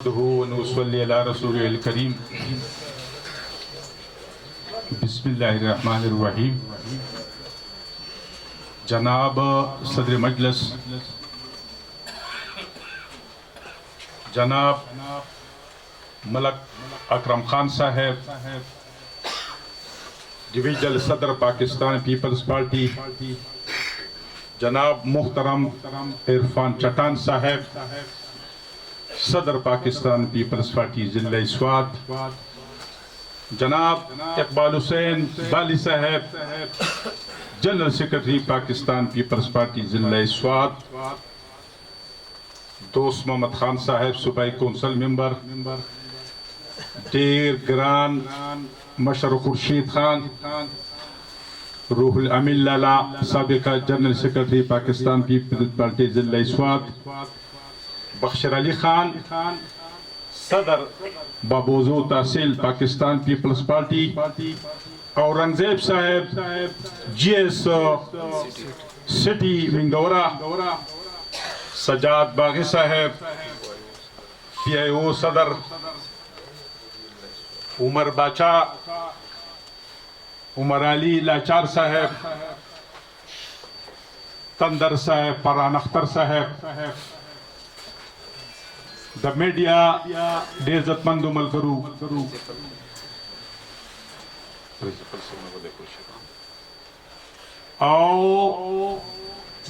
ونصلي على رسوله الكريم بسم الله الرحمن الرحيم. जनाब सदर मजलिस जनाब मलक अकरम खान साहब, डिविजनल सदर पाकिस्तान पीपल्स पार्टी, जनाब मुहतरम इरफान चट्टान साहब, सदर पाकिस्तान पीपल्स पार्टी जिला स्वात, जनाब इकबाल हुसैन बाली साहब, जनरल सेक्रेटरी पाकिस्तान पीपल्स पार्टी जिला स्वात, दोस्त मोहम्मद खान साहब सूबाई कौंसल मेंबर, देर ग्रान मशर खुर्शीद खान, रूहुल अमीन लाला साबिका जनरल सेक्रेटरी पाकिस्तान पीपल्स पार्टी जिला स्वात, बख्शर अली खान सदर बाबोजो तहसील पाकिस्तान पीपल्स पार्टी, औरंगजेब साहब GS सिटी विंगौरा, सजाद बागी साहब PIO सदर, उमर बाचा, उमर अली लाचार साहब, तंदर साहब, फरहान अख्तर साहब, द मीडिया ढेर इज्जतमंद मलकरू और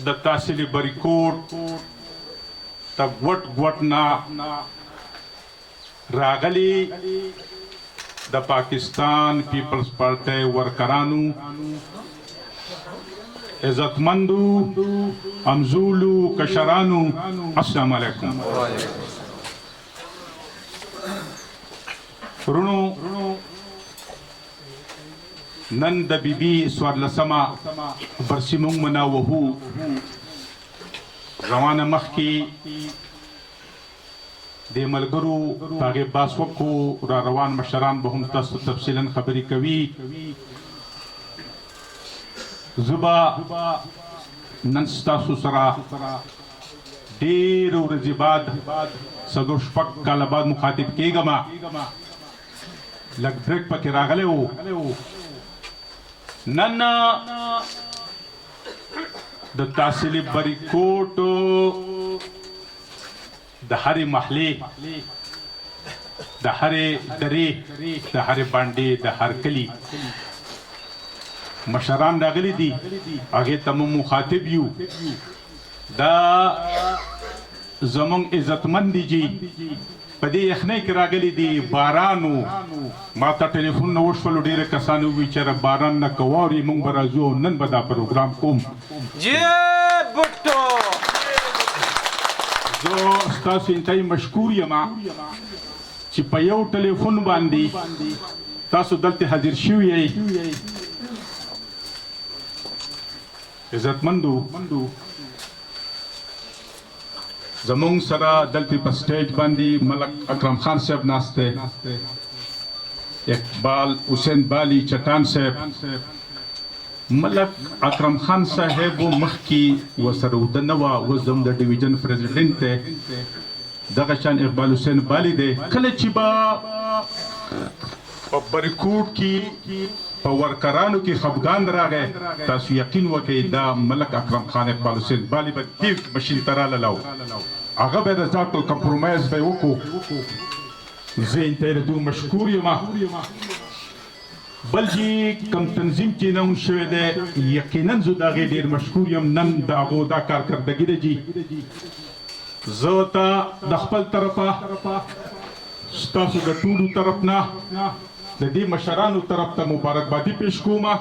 द तहसीली बरीकोट द गोट ना रागली द पाकिस्तान पीपल्स पार्टी वर्करानू इज्जतमंदू अमजूलू कशरानू, अस्सलाम वालेकुम। ऋणो नंद बीबी स्वारलसमा बरसिमुंग मना वहू रवाना मख की दे मलगरू तागे बासवको रवान मशरान बहुम तफसीलन खबरी कवी जुबा नंस्ता सुसरा देर रजिबाद सदुष्पक कालाबाद मुखातिब केगमा लग ब्रेक पके रागले हो नन्ना द तहसीली बरीकोट द हरे महले द हरे दरे द हरे बांडे द हर कली मशरान रागली दी आगे तमाम मुखातिब यू दा जमंग इज्जतमंदी जी पदे यखने की रागली दी बारानू माता टेलीफोन नवशफल डेरे कसानु विचार बारान न कवारी मुंग बराजो नन बदा प्रोग्राम कुम जे बुट्टो जो स्टास इंतई मशकूर यमा ची पयो टेलीफोन बांदी तासु दलते हाजिर शिवी इज्जतमंदू जमुंग सरा दलती पर स्टेज बंदी मलक अकरम खान साहब नास्ते, इकबाल हुसैन बाली चट्टान साहब, मलक अकरम खान साहब वो मख की वो सरूदनवा वो जम द डिवीजन प्रेसिडेंट थे दगशान इकबाल हुसैन बाली दे कल चिबा और बरकूट की वर्करानों की खफगान रह गए तासु यकीन व के दा मलक अकरम खान इकबाल हुसैन बाली बत्ती मशीन तरा लाओ आगा बे रजात कंप्रोमाइज बे वको ज़ेन तेरे दू मशकूर यमा बल्कि कम तंजीम की नउन शवे दे यकीनन जुदागे देर मशकूर यम नन दागो दा कारकर्दगी दे जी ज़ोता दखपल तरफा स्तासु द टूडू तरफना दी मशरान तरफ ता मुबारकबादी पेश कुमा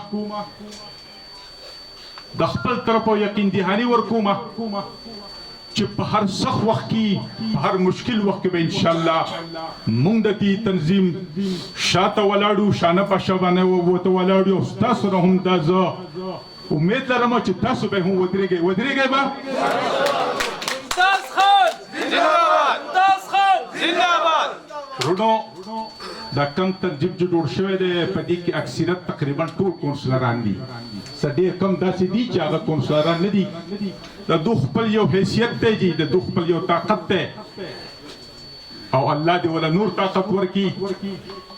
दखपल तरफो यकीन दिहानी वर्कुमा चिप हर सख वक्त की हर मुश्किल वक्त में इंशाल्लाह मुंगदती तंजीम शाता वलाडू शाना पाशा बने वो तो वलाडू उस्तास रहूं दाज़ उम्मीद लरमा चित्ता सुबह हूँ वदरे गए बा मुमताज खान जिंदाबाद रुडो दा कम तंजीब जो जोड़ शवे दे पदी की अक्सरियत तकरीबन टूल कौंसलरान दी सडे कम दासी दी चागा कौंसलरान दी दा दुख पल यो हैसियत दे जी दा दुख पल यो ताकत दे او الله دې ولا نور طاقت ورکي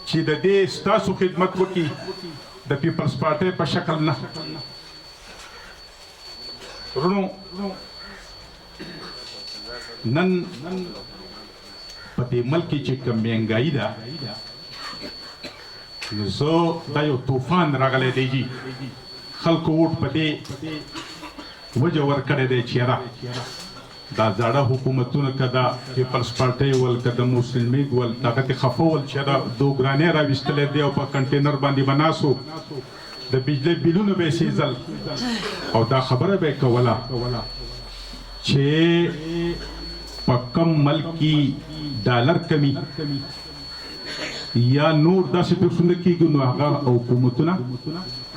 چې د دې ستاسو خدمت وکي د پیپلز پارټي په شکل نه. ورونو نن په دې ملک کې چې کوم مهنګایي ده نو زه دا یو طوفان راغلی دی جي خلکو ووټ په دې وجه ورکړی دی چې یاره دا زاړه حکومتونه که د پیپلز پارټۍ ول که د مسلم لیګ ول دغه تې خفه ول چې یاره دوګرانۍ راویستلی دی او په کنټینر باندې به ناست و د بجلی بیلونه به یې سېځل او دا خبره به یې کوله چې په کم ملک کې ډالر کمی یا نور داسې پیسونه کېږي نو هغه حکومتونه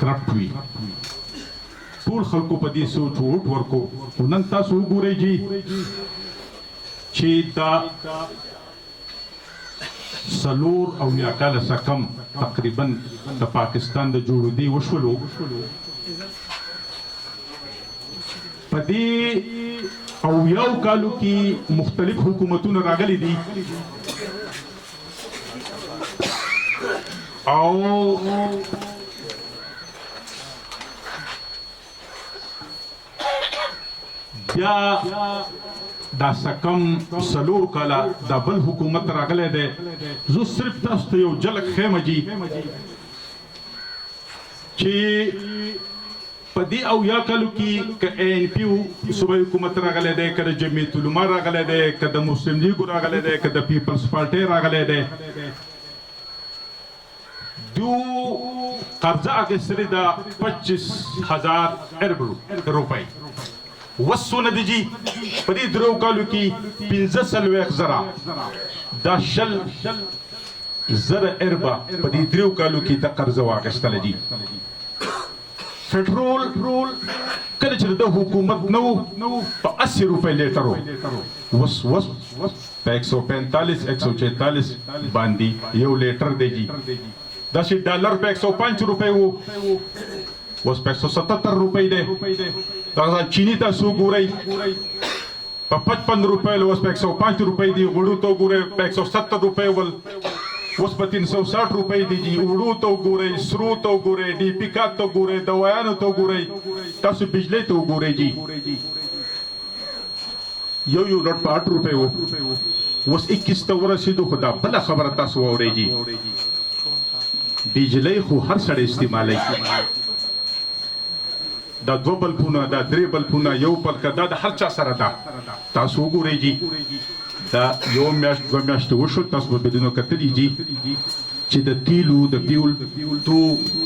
کرپټ وي. ټول خلکو په دې سوچ ووټ ورکو. نن تاسو وګورئ جي چې دا 4 کاله څخه کم تقریبا د پاکستان د جوړېدو وشولو په دې 1 کالو کې مختلف حکومتونه راغلي دي او بیا دا سکم 4 کاله دا بل حکومت راغلی دی. زه صرف تاسو ته یو جلک ښیم جي چې په دې 1 کالو کې که ANP صوبایي حکومت راغلی دی که د جمعیت علما راغلی دی که د مسلم لیګ راغلی دی که د پیپلز پارټۍ راغلی دی دو قرضه اخیستلې ده 25,000 ارب روپۍ وسونه دي جي په دې 3 کالو کې 45,000 دا 10,000 اربه په دې 3 کالو کې د قرضه واخیستله دي. پټرول کله چې د حکومت نو په 80 روپۍ لیټر وس په 145 146 باندې یو لیټر دی جي. دا چې ډالر په 105 روپۍ وو اوس په 177 روپۍ دی. دا چینی تاسو ګورئ په 55 روپۍ اوس په 105 روپۍ دی. غوړو ته ګورئ په 170 روپۍ ول اوس په 360 روپۍ دی جي. وړو ته ګورئ سرو ته ګورئ ډي پي کات ته ګورئ دوايانو ته ګورئ تاسو بجلی ته ګورئ جي. یو نوټ په 8 روپۍ وو اوس 21 ته ورسېدو. خو دا بله خبره تاسو واورئ جي بجلی خو هر سړی استعمالوي. دا 2 بلپونه دا 3 بلپونه یو بلک دا د هر چا سره ده. تاسو وګورئ جي دا یو میاشت 2 میاشتې وشو تاسو به بدونو کتلی جي چې د تیلو د فیول تو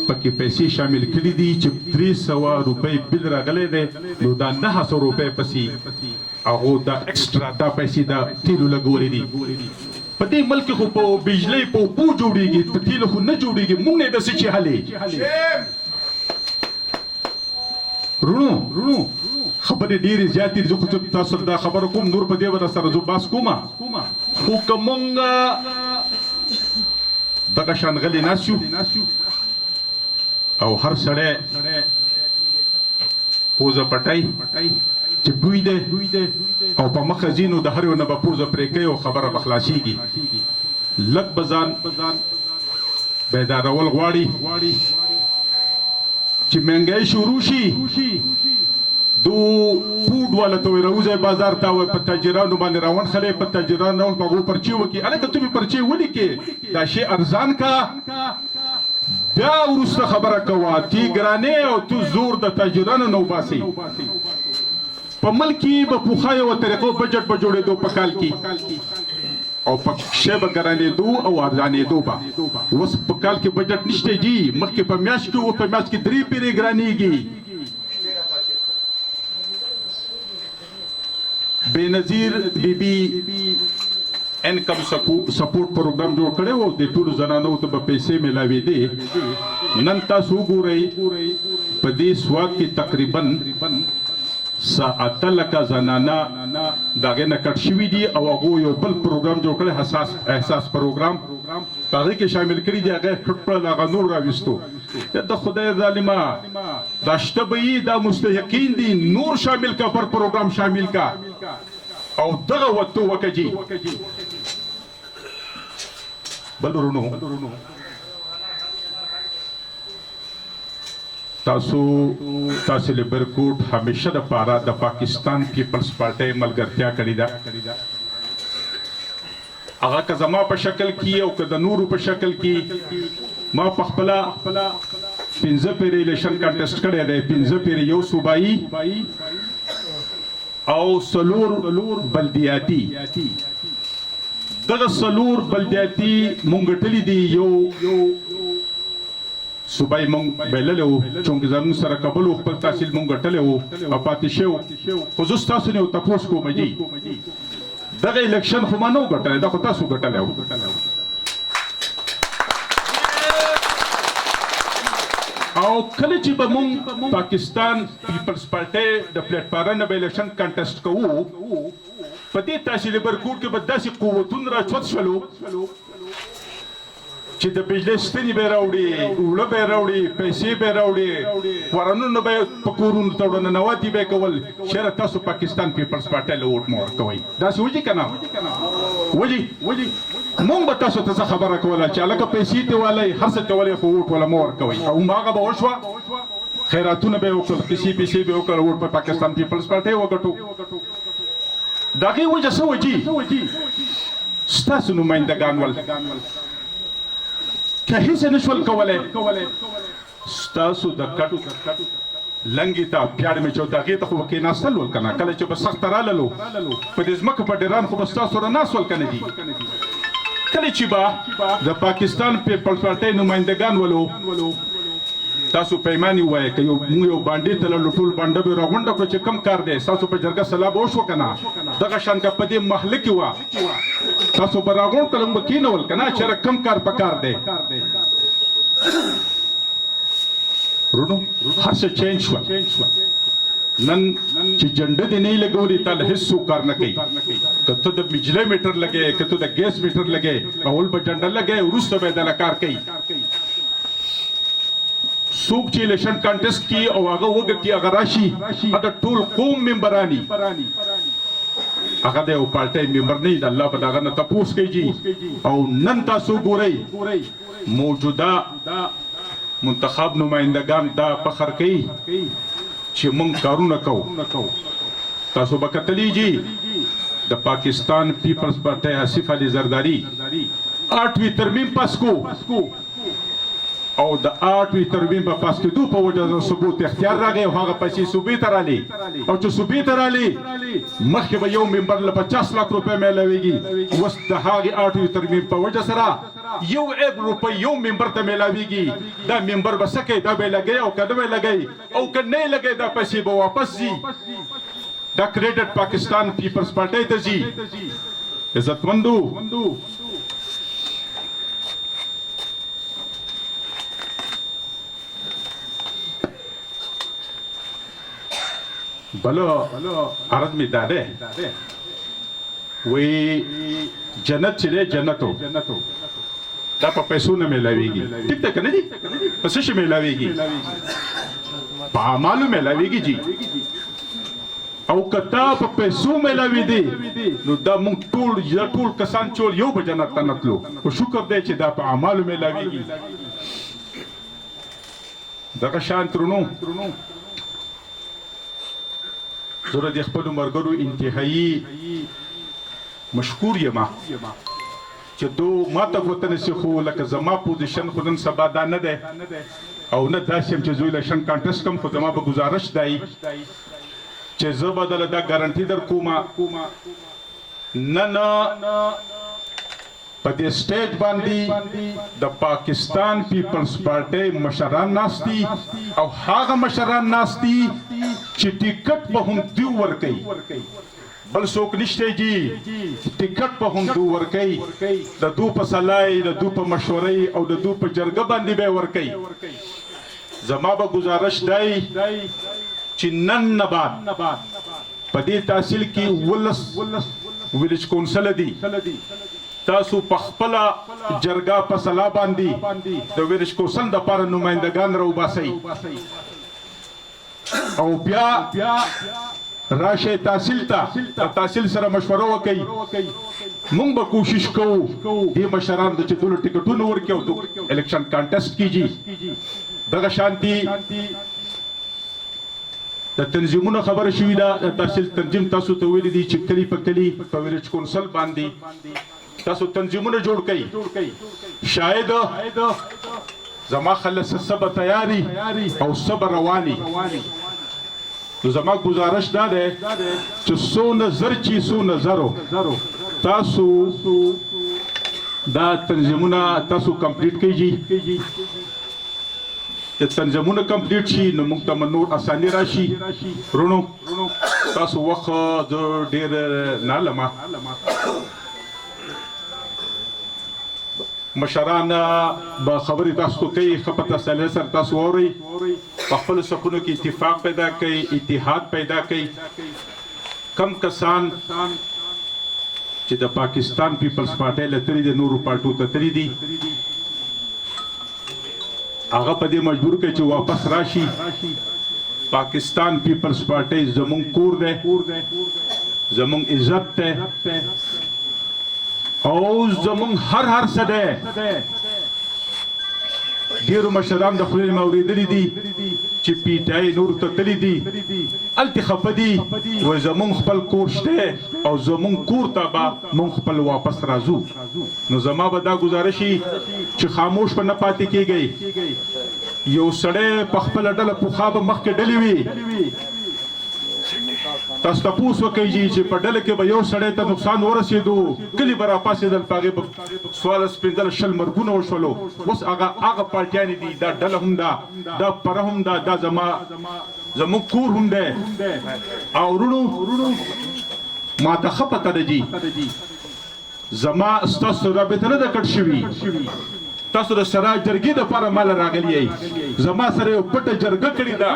پکې پیسې شامل کړي دي چې 300 روپۍ بل راغلی دی نو دا 900 روپۍ پسې هغو دا ایکسټرا دا پیسې د تیلو لګولې دي. په دې ملک خو په بجلی په اوبو جوړېږي په تیلو خو نه جوړېږي. موږ نه داسې چې حلې رونو خبرې ډېرې زیاتې دي. زه خو تاسو دا خبره کوم نور په دې وجه سره زه باس کومه خو که مونږ دغه شان غلي ناست یو او هر سړی پوزه پټی چې بوی دی او په مخه ځي نو د هر یو نه به پوزه پرې کوي او خبره به خلاصېږي. لږ به ځان بیدارول غواړي چې مهنګایي شروع شي دو فوډ والا ته وایي راوځئ بازار ته وایي په تاجرانو باندې راونښلئ په تاجرانو په هغو پرچې وکړي. هلکه ته مې پرچې ولیکې دا شی ارزان کا بیا وروسته خبره کوه تی ګرانې او تو زور د تاجرانو نه وباسئ. په ملک کې به پوخا یوه طریقو بجټ به جوړېدو په کال کې او په شی به ګرانېدو او ارزانېدو به. اوس په کال کې بجټ نشته جي مخکې په میاشت کې و په میاشت کې 3 پیرې ګرانېږي. بېنظیر بیبي انکم سپورټ پروګرام جوړ کړی و د ټولو زنانو ته به پیسې میلاوېدې. نن تاسو وګورئ په دې سواد کې تقریبا 8 زنانه دغه نه کټ شوي دي او هغو یو بل پروګرام جوړ کړی احساس پروګرام په هغې کې شامل کړي دي. هغه کټ کړل هغه نور راویستو. د خدای ظالمه دا شته به یي دا مستحقین دي نور شامل کا پر پروګرام شامل کا او دغه وتو وکه جي بل ورونو تاسو لیبرکوټ همیشه د پاره د پاکستان پیپلز پارټي ملګرتیا کړې ده هغه که زما په شکل کې او که د نورو په شکل کې ما په خپله 15 پیری الیکشن کانټیسټ کړی دی 15 پیری یو صوبایي او 4 بلدیاتي دغه 4 بلدیاتي مونږ ټلي دي یو صوبایي مونږ بللی وو چونکې زموږ سره کابل و خپل تحصیل مونږ ګټلی وو او پاتې شوی خو زه ستاسو نه یو تپوس کوم جي دغه الیکشن خو ما نه و ګټلی دا خو تاسو ګټلی وو او کله چې به مونږ پاکستان پیپلز پارټي د پلیټفارم نه به الیکشن کانټیسټ کوو په دې تحصیل برکوټ کې به داسې قوتونه راچوت شولو چې د بجلی ستنې به یې راوړي اوړه به یې راوړي پیسې به یې راوړي ورنونه به یې په کورونو ته ورننواتي به یې کول چېرې تاسو پاکستان پیپلز پارټۍ له ووټ مه ورکوئ داسې وځي که نه ولې مونږ به تاسو ته څه خبره کوله چې هلکه پیسې ته والئ هر څه ته والئ خو ووټ وله مه ورکوئ او هماغه به وشوه خیراتونه به یې وکړل پیسې به یې وکړل ووټ په پاکستان پیپلز پارټۍ وګټو د هغې وجه څه وجي ستاسو نمایندګان ول که هیڅ نشول کولی ستاسو د کټو لنګې ته پیاړې مې چې هغې ته خو به کېناستل ول که نه کله چې به سخته راللو په دې ځمکه په ډیران خو به ستاسو سره ناست ول که نه دي کله چې به د پاکستان پیپلز پارټۍ نمایندګان ولو تاسو پیمانې ووایئ که موږ یو بانډې ته لاړو ټول بانډه به یې راغونډه کړو چې کم کار دی ستاسو په جرګه سلا به وشوه که نه دغه شان که په دې محله کې وه تاسو به راغونډ کړل موږ به کېنول که نه چېرې کم کار په کار دی ورونو هر څه چینج شوه نن چې جنډه دې نه لګولې تا له هېڅ څوک کار نه کوي که ته د بجلی میټر لګې که ته د ګیس میټر لګې اول به جنډه لګې وروسته به یې دله کار کوي څوک چې الیکشن کانټیسټ کې او هغه وګټي هغه راشي هغه ټول قوم ممبرانی هغه د یو پارټۍ ممبر نه د الله په دغه نه تپوس کوي او نن تاسو ګورئ موجوده منتخب نمایندګان دا فخر کوي چې موږ کارونه کوو تاسو به کتلی جي د پاکستان پیپلز پارټۍ آصف علي زرداری 8وی ترمیم پاس کو او د 8وی ترمیم په پاس کېدو په وجه د ثبوت اختیار راغی او هغه پیسې صوبې ته رالي او چې صوبې ته رالي مخکې به یو ممبر له 50 لک روپۍ میلاویږي اوس د هغې 8وی ترمیم په وجه سره 1 روپۍ یو ممبر ته میلاویږي دا ممبر به څه کوي دا به یې لګوي او که نه به یې لګوي او که نه یې لګوي دا پیسې به واپس ځي دا کریډټ پاکستان پیپلز پارټۍ ته ځي عزتمندو بلو عرض می داده وی جنت چې دی جنتو دا په پیسو نه میلاویږي ټیک ده که نه دي په څه شي میلاویږي په اعمالو میلاویږي جي او که تا په پیسو میلاوي دي نو دا موږ ټول کسان چول یو به جنت ته نه تلو خو شکر دی چې دا په اعمالو میلاویږي دغه شان ترونو زه د خپلو ملګرو انتهایي مشکور یم چې دو ما ته ګوته نسي خو لکه زما پوزیشن خو نن سبا دا نه دی او نه داسې یم چې زه الیکشن کانټیسټ کوم خو زما به ګزارش دی چې زه به دله دا ګارنټي در کومه نن په دې سټیج باندې د پاکستان پیپلز پارټۍ مشران ناست دي او هغه مشران ناست دي چې ټیکټ به هم دوی ورکوي بل څوک نشته جي ټیکټ به هم دوی ورکوي د دوی په صلای د دوی په مشورې او د دوی په جرګه باندې به یې ورکوي زما به ګزارش دی چې نن نه بعد په دې تحصیل کې 19 ویلیج کونسل دي تاسو په خپله جرګه په سلا باندې د ویلیج کونسل دپاره نمایندګان راوباسئ او بیا راشئ تحصیل ته تحصیل سره مشوره وکئ مونږ به کوشش کوو دې مشرانو ته چې ټولو ټکټونه ورکړي او الیکشن کانټیسټ کیږي دغه شانتي د تنظیمونو خبره شوې ده د تحصیل تنظیم تاسو ته ویلي دي چې کلی په کلی په ویلیج کونسل باندې تاسو تنظیمونه جوړ کړئ شاید زما خلص صبر تیاری او صبر رواني نو زما گزارش دا ده چې سو نظر چی سو نظرو تاسو دا تنظیمونه تاسو کمپلیټ کړئ چې تنظیمونه کمپلیټ شي نو موږ ته نور اساني راشي رونو تاسو وخت ډېر نه لمه مشران به خبرې تاسو کوي خپته سره سره تاسو اوري په خپل صفونو کې اتفاق پیدا کوي اتحاد پیدا کوي کم کسان چې د پاکستان پیپلز پارټي لتري د نورو پارټو ته تري دي هغه په دې مجبور کوي چې واپس راشي پاکستان پیپلز پارټي زمونږ کور ده زمونږ عزت ده او زمونږ هر څه ده ډیرو مشران د خپل موریدلي دي چې پیټای نور ته تللی دي الته خپدي و زمونږ خپل کور شته او زمونږ کور ته به مونږ خپل واپس راځو نو زما به دا گزارشي چې خاموش په نه پاتې کیږي یو سړی په خپل ډله پوخا به مخکې ډلې وي تاسو تاسو وکړئ چې په ډله کې به یو سړی ته نقصان ورسېدو کلی به راپاسېدل په هغې به سوال سپېندل شل مرګونه وشولو اوس هغه پارټیانې دي دا ډله هم ده دا پره هم ده دا زموږ کور هم دی او وروڼو ما ته ښه پته ده جي زما ستاسو رابطه نه ده کټ شوي تاسو د سراج جرګې دپاره مال راغلي یئ زما سره یو پټه جرګه کړې ده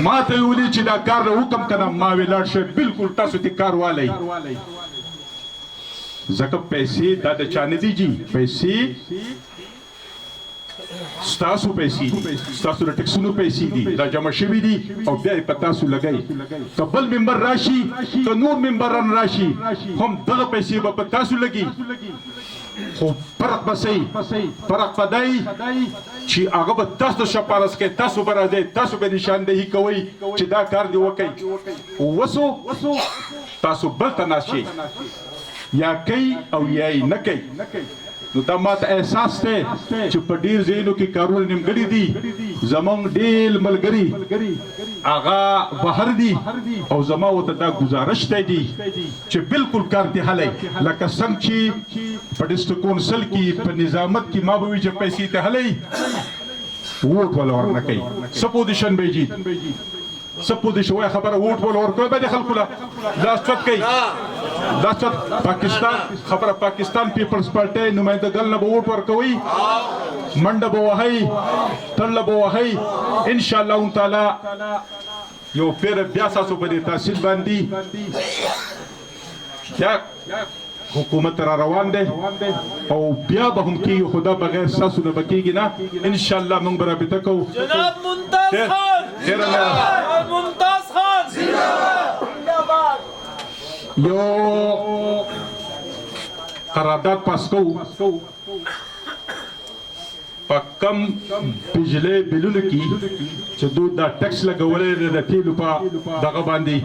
ما ته یې ویلي چې دا کار نه حکم کنه ما وی لاړ شئ بالکل تاسو دې کار والی ځکه پیسې دا د چا نه دي جي پیسې ستاسو پیسې دي ستاسو د ټکسونو پیسې دي دا جمع شوي دي او بیا یې په تاسو لګئ که بل ممبر راشي که نور ممبران راشي هم دغه پیسې به په تاسو لګي خو فرق بسې فرق پدای چې هغه به تاسو شپارس کې تاسو به راځئ تاسو به نشاندهي کوئ چې دا کار دی وکئ وسو تاسو بل ته ناست شئ یا کوي او یا یې نه کوي نو دا ماته احساس دی چې په ډېر ځایونو کې کارونه نیمګړي دي زموږ ډېر ملګري هغه بهر دي او زما ورته دا ګزارش دی چې بالکل کار دې هلی لکه څنګه چې په ډسټرکټ کونسل کې په نظامت کې ما به وي چې پیسې ته هلی ووټ ولا ورنه کوي څه پوزیشن به جي څه پوزیشن وایي خبره ووټ ولا ورکوي به د خلکو له لاس چت کوي دا څه پاکستان خبره پاکستان پیپلز پارټي نمائندګان له ووټ ورکوي منډه به وهي تله به وهي ان شاء الله تعالی یو پیر بیا تاسو په دې تحصیل باندې حکومت را روان دی او بیا به هم کېږي خدا بغیر ستاسو نه به کېږي نه ان شاء الله موږ به رابطه کوو جناب ممتاز خان ممتاز خان یو قرارداد پاس کوو په کم بجلی بلونو کې چې دوی دا ټکس لګولی دی د تیلو په دغه باندې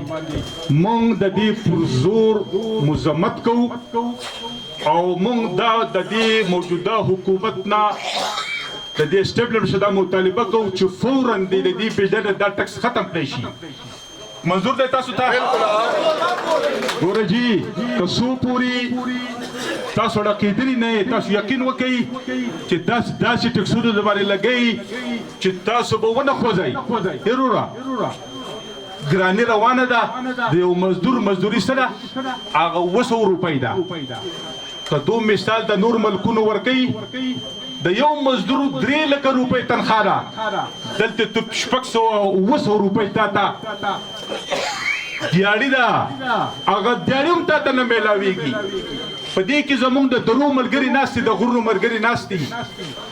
موږ د دې پر زور مذمت کوو او موږ دا د دې موجوده حکومت نه د دې اسټیبلمنټ دا مطالبه کوو چې فوراً د دې بجلی دا ټکس ختم کړی شي منظور دی تاسو ته ګوره جي که څو پورې تاسو ډکېدلي نه یې تاسو یقین وکئ چې داسې ټکسونه د باندې لګئ چې تاسو به ونه خوځئ هروره ګراني روانه ده د یو مزدور مزدوري څه ده هغه 200 روپۍ ده که دو مثال د نور ملکونو ورکوي د یو مزدور 3 لکه روپۍ تنخوا ده دلته ته 200 روپۍ تا ته دیاړي ده هغه دیاړي هم تا ته نه میلاویږي په دې کې زموږ د درو ملګري ناست دي د غرونو ملګري ناست دي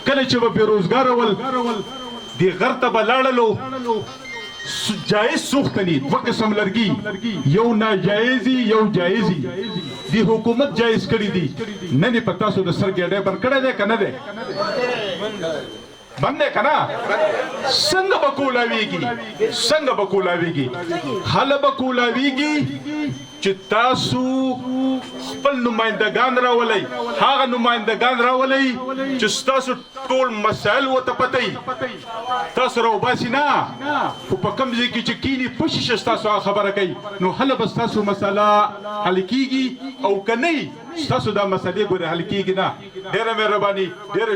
کله چې به بېروزګاره ول دې غر ته به لاړلو جایز سوختنی دوه قسم لرګي یو ناجایزي یو جایزي دی حکومت جایز کړی دي نه نه پتا سو د سر ګډه بن کړه ده کنه ده باندې کنا څنګه بکولاویږي حل بکولاویږي چې تاسو خپل نمائندگان راولئ هغه نمائندگان راولئ چې تاسو ټول مسائل وته پتئ تاسو راوباسي نه خو په کوم ځای کې چې کینی پوښښ تاسو خبره کوي نو حل بس تاسو مسله حل کیږي او کني تاسو دا مسلې ګوره حل کیږي نه ډېره مهرباني ډېر